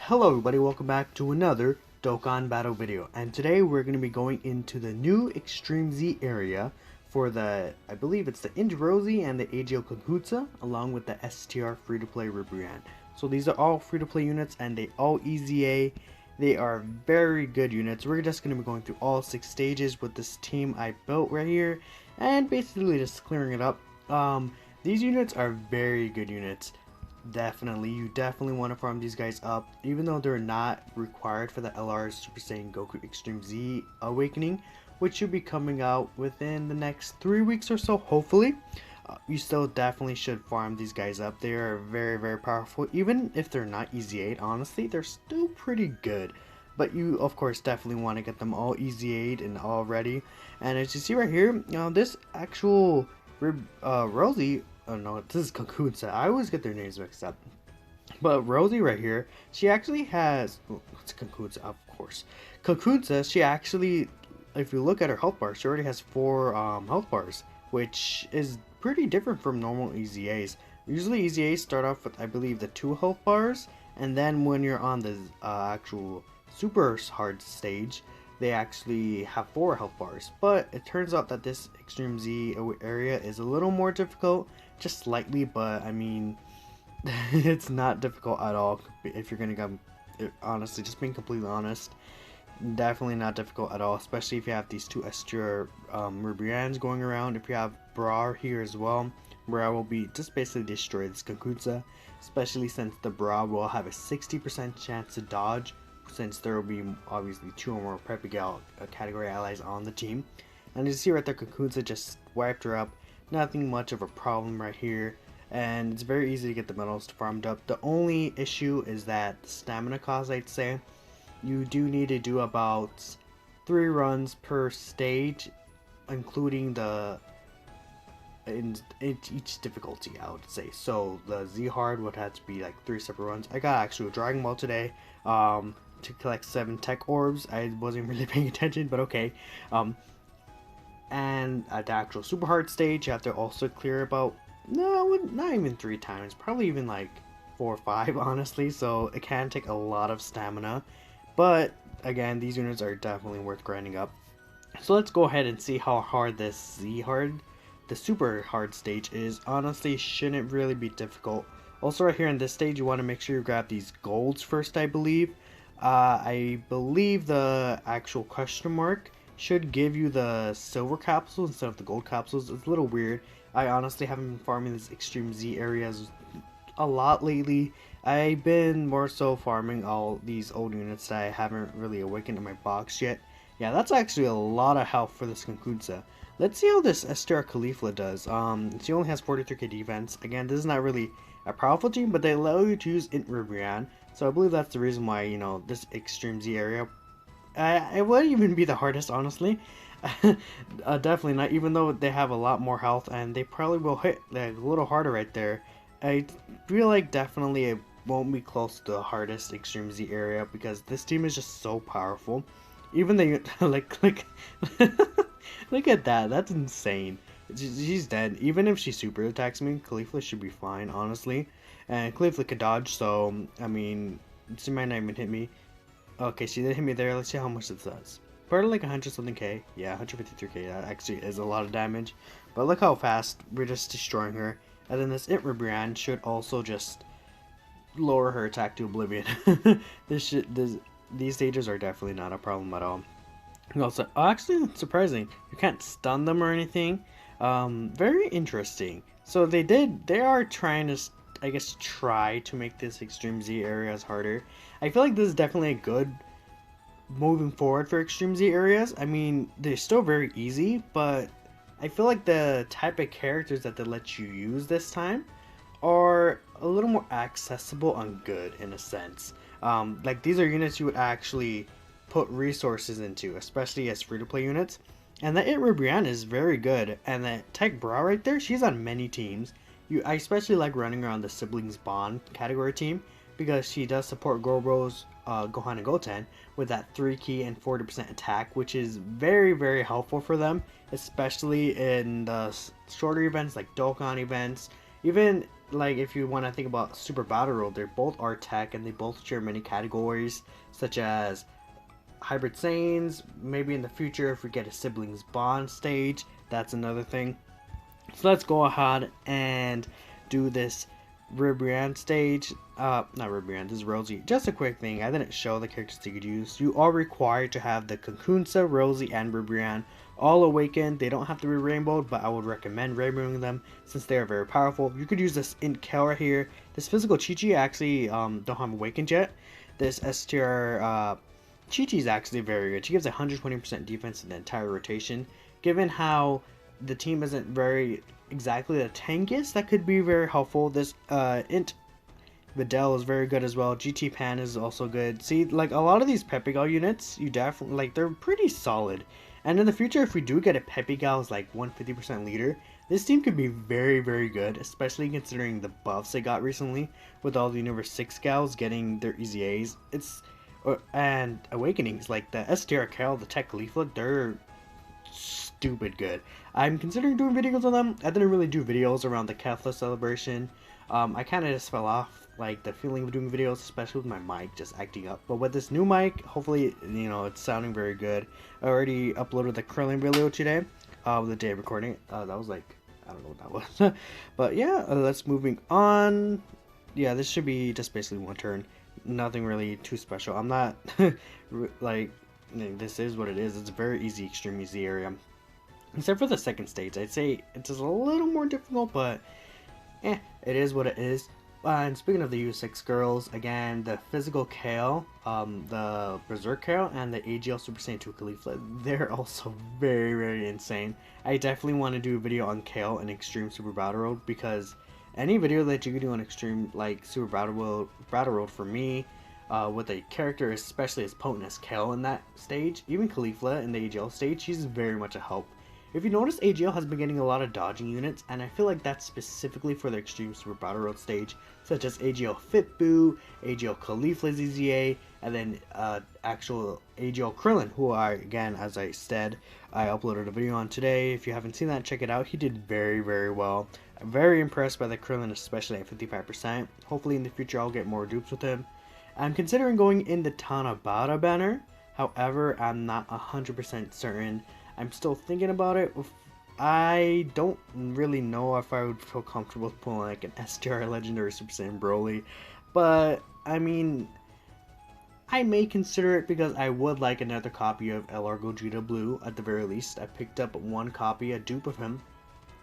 Hello everybody, welcome back to another Dokkan battle video, and today we're going to be going into the new Extreme Z area for I believe it's the Rozie and the AGL Kakunsa, along with the STR free-to-play Ribrianne. So these are all free-to-play units and they all EZA. They are very good units. We're just going to be going through all 6 stages with this team I built right here and basically just clearing it up. These units are very good units. You definitely want to farm these guys up, even though they're not required for the LR Super Saiyan Goku Extreme Z Awakening, which should be coming out within the next 3 weeks or so, hopefully. You still definitely should farm these guys up. They are very powerful. Even if they're not EZ8, honestly, they're still pretty good. But you, of course, definitely want to get them all EZ8 and all ready. And as you see right here, this actual Rozie, oh no, this is Kakunsa. I always get their names mixed up. But Rozie right here, she actually has, it's Kakunsa, of course. Kakunsa, she actually, if you look at her health bar, she already has 4 health bars, which is pretty different from normal EZAs. Usually EZAs start off with, I believe, the 2 health bars, and then when you're on the actual super hard stage, they actually have 4 health bars. But it turns out that this Extreme Z area is a little more difficult, just slightly, but I mean, it's not difficult at all. If you're gonna go, honestly, just being completely honest, definitely not difficult at all, especially if you have these 2 STR Ribriannes going around. If you have Bra here as well, Bra will be just basically destroy this Kakunsa, especially since the Bra will have a 60% chance to dodge, since there will be obviously 2 or more Preppy Gal category allies on the team. And as you see right there, Kakunsa just wiped her up. Nothing much of a problem right here, and it's very easy to get the medals farmed up. The only issue is that stamina cost, I'd say. You do need to do about 3 runs per stage, including in each difficulty, I would say. So the Z hard would have to be like 3 separate runs. I got actually a Dragon Ball today to collect 7 tech orbs. I wasn't really paying attention, but okay. And at the actual super hard stage, you have to also clear about, no, not even 3 times, probably even like 4 or 5, honestly. So it can take a lot of stamina, but again, these units are definitely worth grinding up. So let's go ahead and see how hard this Z hard, the super hard stage is. Honestly, shouldn't really be difficult. Also right here in this stage, you want to make sure you grab these golds first, I believe. I believe the actual question mark should give you the silver capsules instead of the gold capsules. It's a little weird. I honestly haven't been farming these Extreme Z areas a lot lately. I've been more so farming all these old units that I haven't really awakened in my box yet. Yeah, that's actually a lot of health for this Kakunsa. Let's see how this STR Caulifla does. She only has 43k defense. Again, this is not really a powerful team, but they allow you to use Int Ribrianne. So I believe that's the reason why, you know, this Extreme Z area, it wouldn't even be the hardest, honestly. Definitely not, even though they have a lot more health, and they probably will hit like, a little harder right there. I feel like definitely it won't be close to the hardest Extreme Z area, because this team is just so powerful. Even the like look at that, that's insane. She's dead. Even if she super attacks me, Caulifla should be fine, honestly. And Caulifla could dodge, so I mean, she might not even hit me. Okay, she did hit me there. Let's see how much this does. Probably like 100 something K. Yeah, 153k. That actually is a lot of damage. But look how fast we're just destroying her. And then this Int Ribrianne should also just lower her attack to oblivion. These stages are definitely not a problem at all. Also, actually, surprising. You can't stun them or anything. Very interesting. So they are trying to, I guess, try to make this Extreme Z areas harder. I feel like this is definitely a good moving forward for Extreme Z areas. I mean, they're still very easy, but I feel like the type of characters that they let you use this time are a little more accessible and good in a sense. Like these are units you would actually put resources into, especially as free-to-play units. And the It Ribrianne is very good, and the Tech Bra right there, she's on many teams. I especially like running around the Siblings Bond category team, because she does support Goro's, Gohan and Goten with that 3 key and 40% attack, which is very helpful for them, especially in the shorter events like Dokkan events. Even like if you want to think about Super Battle Road, they're both art tech and they both share many categories such as hybrid Saiyans. Maybe in the future, if we get a siblings bond stage, that's another thing. So let's go ahead and do this Ribrianne stage. Not Ribrianne, this is Rozie. Just a quick thing, I didn't show the characters you could use. You are required to have the Kakunsa, Rozie, and Ribrianne all awakened. They don't have to be rainbowed, but I would recommend rainbowing them since they are very powerful. You could use this in Kel right here. This physical Chi-Chi actually don't have awakened yet. This STR Chi-Chi is actually very good. She gives 120% defense in the entire rotation. Given how the team isn't very exactly the tankiest, that could be very helpful. This Int Videl is very good as well. GT Pan is also good. See, like a lot of these Pepigal units, you definitely like, they're pretty solid. And in the future, if we do get a Pepigal's like 150% leader, this team could be very, very good, especially considering the buffs they got recently with all the Universe 6 gals getting their easy A's. And awakenings like the STR Cal, the Tech Leaflet, they're stupid good. I'm considering doing videos on them. I didn't really do videos around the Kefla celebration. I kind of just fell off like the feeling of doing videos, especially with my mic just acting up. But with this new mic, hopefully, you know, it's sounding very good. I already uploaded the curling video today, the day of recording it. That was like, I don't know what that was. But yeah, let's moving on. Yeah, this should be just basically one turn. Nothing really too special. I'm not like, this is what it is. It's a very easy, extreme easy area. Except for the second stage, I'd say it's just a little more difficult, but it is what it is. And speaking of the U6 girls, again, the physical Kale, the Berserk Kale, and the AGL Super Saiyan 2 Caulifla, they're also very, very insane. I definitely want to do a video on Kale and Extreme Super Battle Road, because any video that you can do on Extreme, like Super Battle Road for me, with a character especially as potent as Kale in that stage, even Caulifla in the AGL stage, she's very much a help. If you notice, AGL has been getting a lot of dodging units, and I feel like that's specifically for the Extreme Super Battle Road stage, such as AGL Fitboo, AGL Caulifla ZZA, and then actual AGL Krillin, who again, as I said, I uploaded a video on today. If you haven't seen that, check it out. He did very, very well. I'm very impressed by the Krillin, especially at 55%. Hopefully in the future I'll get more dupes with him. I'm considering going in the Tanabata banner, however, I'm not 100% certain. I'm still thinking about it. I don't really know if I would feel comfortable pulling like an STR Legendary Super Saiyan Broly, but I mean, I may consider it because I would like another copy of LR Gogeta Blue at the very least. I picked up one copy, a dupe of him,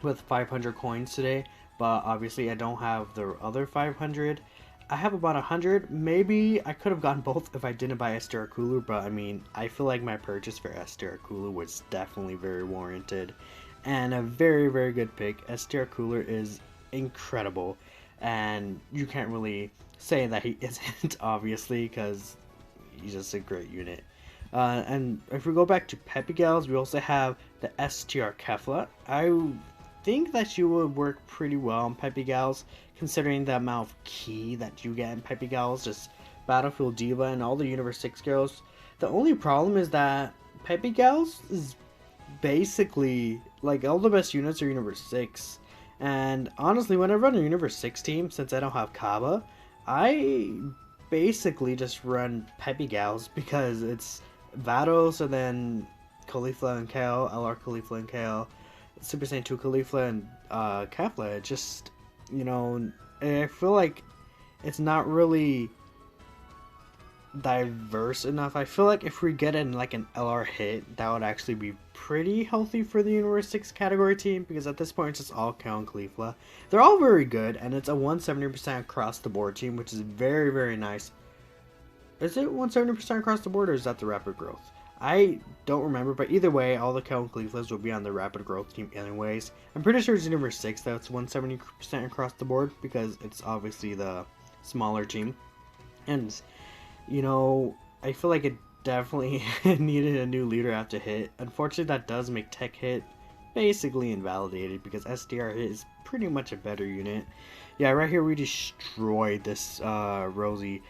with 500 coins today, but obviously I don't have the other 500. I have about 100. Maybe I could have gotten both if I didn't buy STR Cooler, but I mean, I feel like my purchase for STR Cooler was definitely very warranted. And a very, very good pick. STR Cooler is incredible. And you can't really say that he isn't, obviously, because he's just a great unit. And if we go back to Peppy Gals, we also have the STR Kefla. I think that she would work pretty well on Peppy Gals, considering the amount of key that you get in Peppy Gals, just Battlefield Diva and all the Universe 6 girls. The only problem is that Peppy Gals is basically, like, all the best units are Universe 6. And honestly, when I run a Universe 6 team, since I don't have Kaba, I basically just run Peppy Gals because it's Vados and then Caulifla and Kale, LR Caulifla and Kale, Super Saiyan 2 Caulifla and Kefla. Just, you know, I feel like it's not really diverse enough. I feel like if we get in like an LR hit, that would actually be pretty healthy for the Universe 6 category team, because at this point it's just all Kale and Caulifla. They're all very good, and it's a 170% across the board team, which is very, very nice. Is it 170% across the board, or is that the rapid growth? I don't remember, but either way, all the Kale and Cauliflas will be on the rapid growth team anyways. I'm pretty sure it's Universe 6 that's 170% across the board, because it's obviously the smaller team. And, you know, I feel like it definitely needed a new leader after Hit. Unfortunately, that does make Tech Hit basically invalidated, because SDR Hit is pretty much a better unit. Yeah, right here we destroyed this Rozie.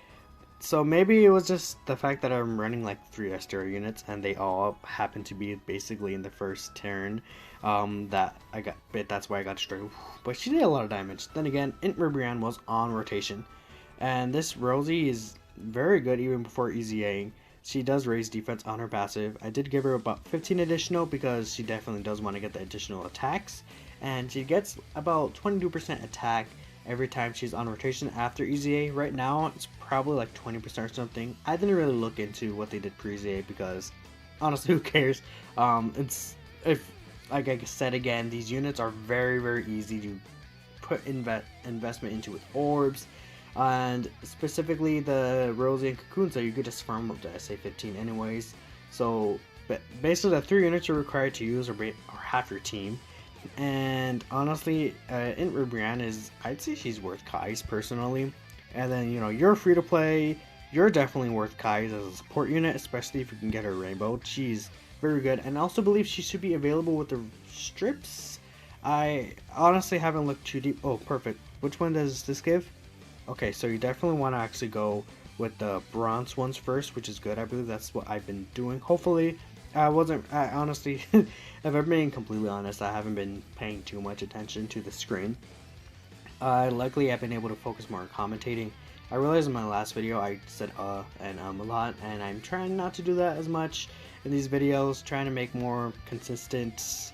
So maybe it was just the fact that I'm running like 3 STR units and they all happen to be basically in the first turn. that I got bit. That's why I got destroyed. But she did a lot of damage. Then again, Ribrianne was on rotation, and this Rozie is very good even before EZAing. She does raise defense on her passive. I did give her about 15 additional because she definitely does want to get the additional attacks, and she gets about 22% attack every time she's on rotation after EZA. Right now, it's probably like 20% or something. I didn't really look into what they did pre-EZA because honestly, who cares? It's if like I said again, these units are very easy to put investment into with orbs, and specifically the Rozie and Kakunsa, you could just farm up to SA 15 anyways. So basically, the 3 units you're required to use are half your team. And honestly, Ribrianne is, I'd say she's worth Kai's personally. And then, you know, you're free to play. You're definitely worth Kai's as a support unit, especially if you can get her Rainbow. She's very good, and I also believe she should be available with the strips. I honestly haven't looked too deep. Oh, perfect. Which one does this give? Okay, so you definitely want to actually go with the bronze ones first, which is good. I believe that's what I've been doing. Hopefully, I honestly, if I'm being completely honest, I haven't been paying too much attention to the screen. Luckily, I've been able to focus more on commentating. I realized in my last video I said and a lot, and I'm trying not to do that as much in these videos, trying to make more consistent,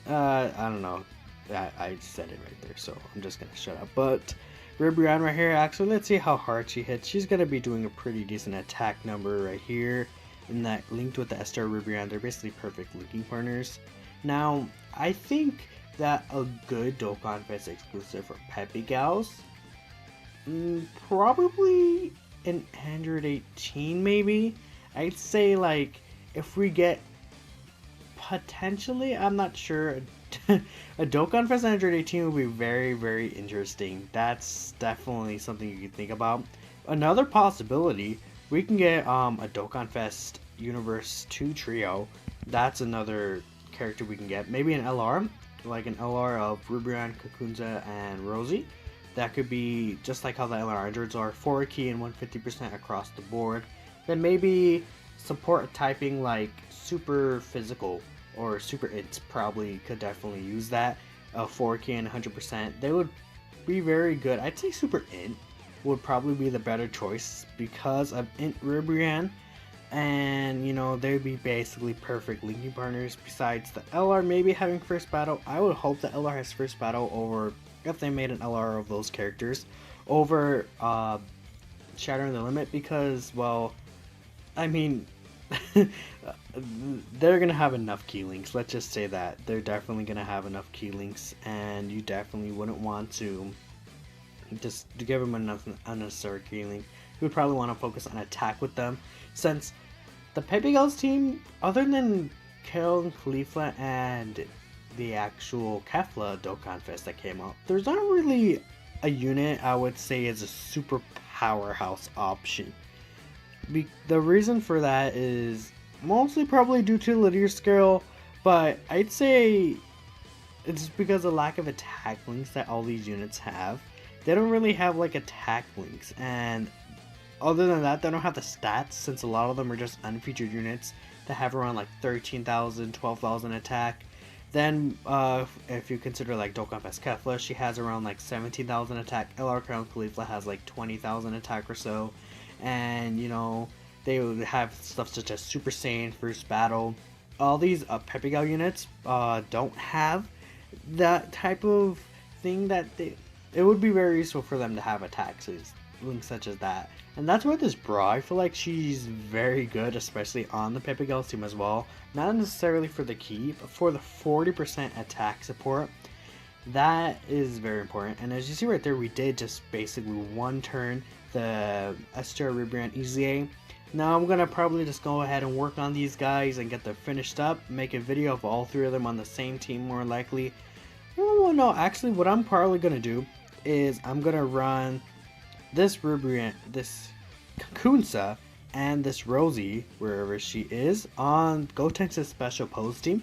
I don't know, I said it right there, so I'm just gonna shut up. But Ribrianne right here, actually, let's see how hard she hits. She's gonna be doing a pretty decent attack number right here, and that linked with the Esther Ribrianne, they're basically perfect linking partners. Now, I think that a good Dokkan Fest exclusive for Peppy Gals, probably an Android 18 maybe. I'd say like if we get potentially, I'm not sure, a Dokkan Fest Android 18 would be very interesting. That's definitely something you could think about. Another possibility, we can get a Dokkan Fest Universe 2 trio. That's another character we can get. Maybe an LR, like an LR of Ribrianne, Kakunsa, and Rozie. That could be just like how the LR androids are, 4 key and 150% across the board. Then maybe support typing like super physical or super int probably could definitely use that. 4 key and 100%. They would be very good. I'd say super int would probably be the better choice because of int Ribrianne. And you know, they'd be basically perfect linking partners. Besides the LR maybe having first battle, I would hope the LR has first battle over, if they made an LR of those characters, over Shattering the Limit, because, well, I mean, they're gonna have enough key links. Let's just say that they're definitely gonna have enough key links, and you definitely wouldn't want to just give them enough unnecessary key link. You would probably want to focus on attack with them, since the Peppy Girls team, other than Kel and Khalifa and the actual Kefla Dokkan Fest that came out, there's not really a unit I would say is a super powerhouse option. The reason for that is mostly probably due to linear scale, but I'd say it's because of lack of attack links that all these units have. They don't really have like attack links, and other than that, they don't have the stats, since a lot of them are just unfeatured units that have around like 13,000, 12,000 attack. Then, if you consider like Dokkan Fest Kefla, she has around like 17,000 attack. LR Crown Khalifa has like 20,000 attack or so. And, you know, they would have stuff such as Super Saiyan, First Battle. All these Peppy Gal units don't have that type of thing that it would be very useful for them to have attacks, links such as that. And that's where this bra, I feel like she's very good, especially on the Peppy Girls team as well. Not necessarily for the key, but for the 40% attack support. That is very important. And as you see right there, we did just basically one turn the Esther Ribrianne EZA. Now I'm gonna probably just go ahead and work on these guys and get them finished up, make a video of all 3 of them on the same team more likely. Oh no, actually what I'm probably gonna do is I'm gonna run this Ribrianne, this Kakunsa, and this Rozie, wherever she is, on Gotenks' special pose team,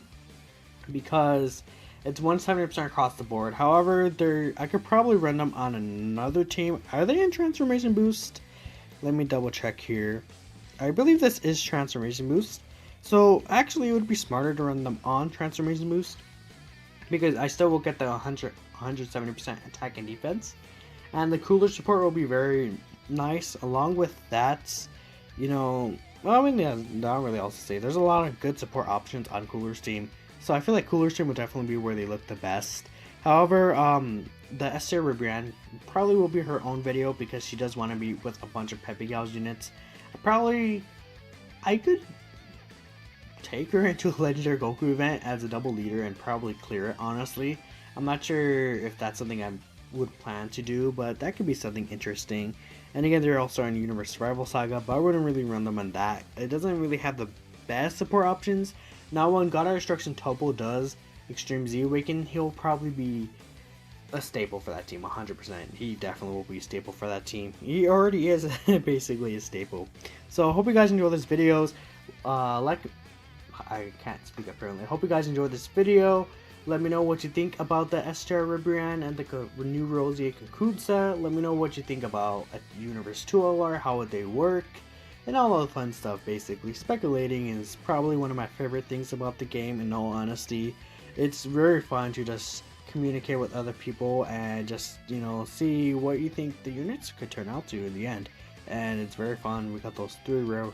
because it's 170% across the board. However, I could probably run them on another team. Are they in Transformation Boost? Let me double check here. I believe this is Transformation Boost. So actually it would be smarter to run them on transformation boost, because I still will get the 170% attack and defense, and the cooler support will be very nice. Along with that, you know, well, I mean, yeah, not really else to say. There's a lot of good support options on Cooler's team, so I feel like Cooler's team would definitely be where they look the best. However, the S tier Ribrianne probably will be her own video because she does want to be with a bunch of Peppy Gals units. I could take her into a Legendary Goku event as a double leader and probably clear it, honestly. I'm not sure if that's something I would plan to do, but that could be something interesting. And again, they're also in Universe Survival Saga, but I wouldn't really run them on that. It doesn't really have the best support options. Now when God of Destruction Topo does Extreme Z Awaken, he'll probably be a staple for that team, 100%. He definitely will be a staple for that team. He already is basically a staple. So I hope you guys enjoy this videos. I can't speak apparently. I hope you guys enjoyed this video. Let me know what you think about the S-Tier Ribrianne and the new Rozie and Kakunsa. Let me know what you think about a Universe 2 LR, how would they work, and all the fun stuff basically. Speculating is probably one of my favorite things about the game, in all honesty. It's very fun to just communicate with other people and just, you know, see what you think the units could turn out to in the end. And it's very fun. We got those 3 rare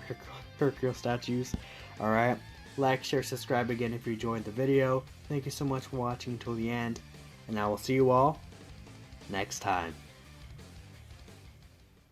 Hercule statues. Alright. Like, share, subscribe again if you enjoyed the video. Thank you so much for watching until the end, and I will see you all next time.